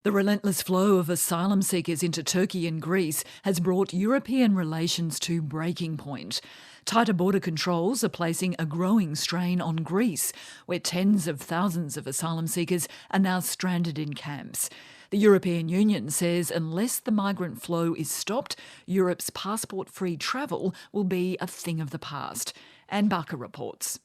The relentless flow of asylum seekers into Turkey and Greece has brought European relations to breaking point. Tighter border controls are placing a growing strain on Greece, where tens of thousands of asylum seekers are now stranded in camps. The European Union says unless the migrant flow is stopped, Europe's passport-free travel will be a thing of the past. Anne Barker reports.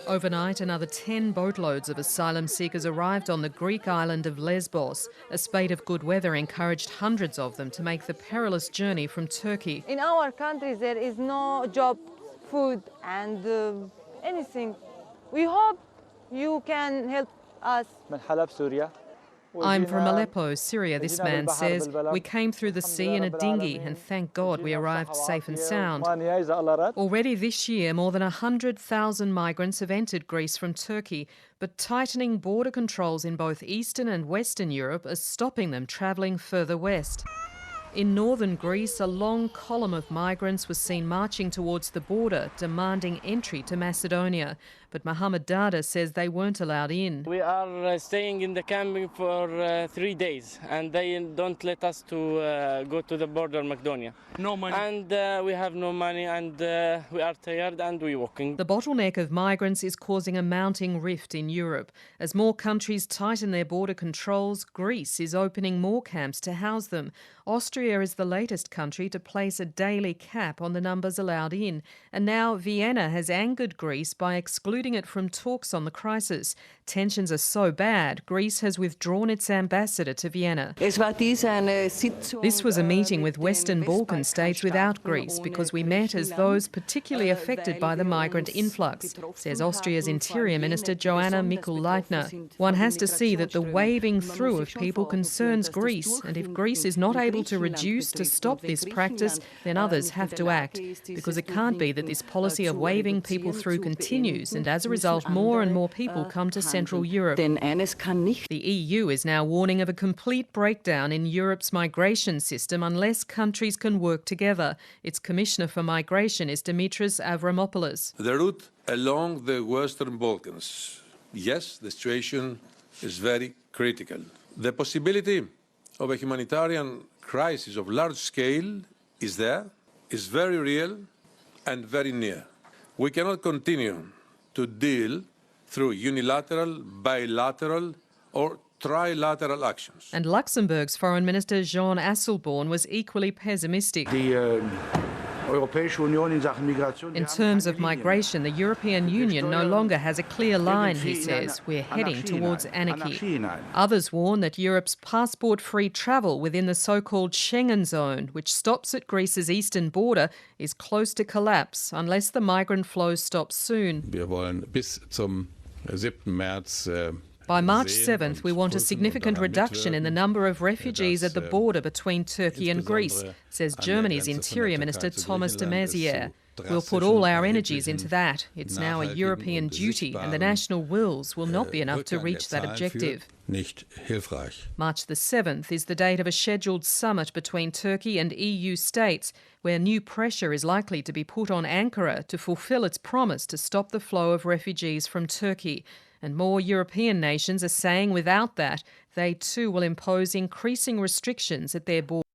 Overnight, another 10 boatloads of asylum seekers arrived on the Greek island of Lesbos. A spate of good weather encouraged hundreds of them to make the perilous journey from Turkey. In our country there is no job, food and anything. We hope you can help us. I'm from Aleppo, Syria, this man says. We came through the sea in a dinghy and thank God we arrived safe and sound. Already this year, more than 100,000 migrants have entered Greece from Turkey, but tightening border controls in both Eastern and Western Europe are stopping them travelling further west. In northern Greece, a long column of migrants was seen marching towards the border, demanding entry to Macedonia. But Mohammed Dada says they weren't allowed in. We are staying in the camping for 3 days and they don't let us to go to the border Macedonia. No money. And we have no money and we are tired and we're walking. The bottleneck of migrants is causing a mounting rift in Europe. As more countries tighten their border controls, Greece is opening more camps to house them. Austria is the latest country to place a daily cap on the numbers allowed in. And now Vienna has angered Greece by excluding it from talks on the crisis. Tensions are so bad, Greece has withdrawn its ambassador to Vienna. This was a meeting with Western Balkan states without Greece because we met as those particularly affected by the migrant influx, says Austria's Interior Minister Joanna Mikl-Leitner. One has to see that the waving through of people concerns Greece, and if Greece is not able to reduce to stop this practice, then others have to act, because it can't be that this policy of waving people through continues and as a result more and more people come to Central Europe. The EU is now warning of a complete breakdown in Europe's migration system unless countries can work together. Its Commissioner for Migration is Dimitris Avramopoulos. The route along the Western Balkans, yes, the situation is very critical. The possibility of a humanitarian crisis of large scale is there, is very real and very near. We cannot continue to deal through unilateral, bilateral or trilateral actions. And Luxembourg's Foreign Minister Jean Asselborn was equally pessimistic. In terms of migration, the European Union no longer has a clear line, he says. We're heading towards anarchy. Others warn that Europe's passport-free travel within the so-called Schengen zone, which stops at Greece's eastern border, is close to collapse unless the migrant flow stops soon. By March 7th, we want a significant reduction in the number of refugees at the border between Turkey and Greece, says Germany's Interior Minister Thomas de Maizière. We'll put all our energies into that. It's now a European duty, and the national wills will not be enough to reach that objective. March the 7th is the date of a scheduled summit between Turkey and EU states, where new pressure is likely to be put on Ankara to fulfil its promise to stop the flow of refugees from Turkey. And more European nations are saying without that, they too will impose increasing restrictions at their borders.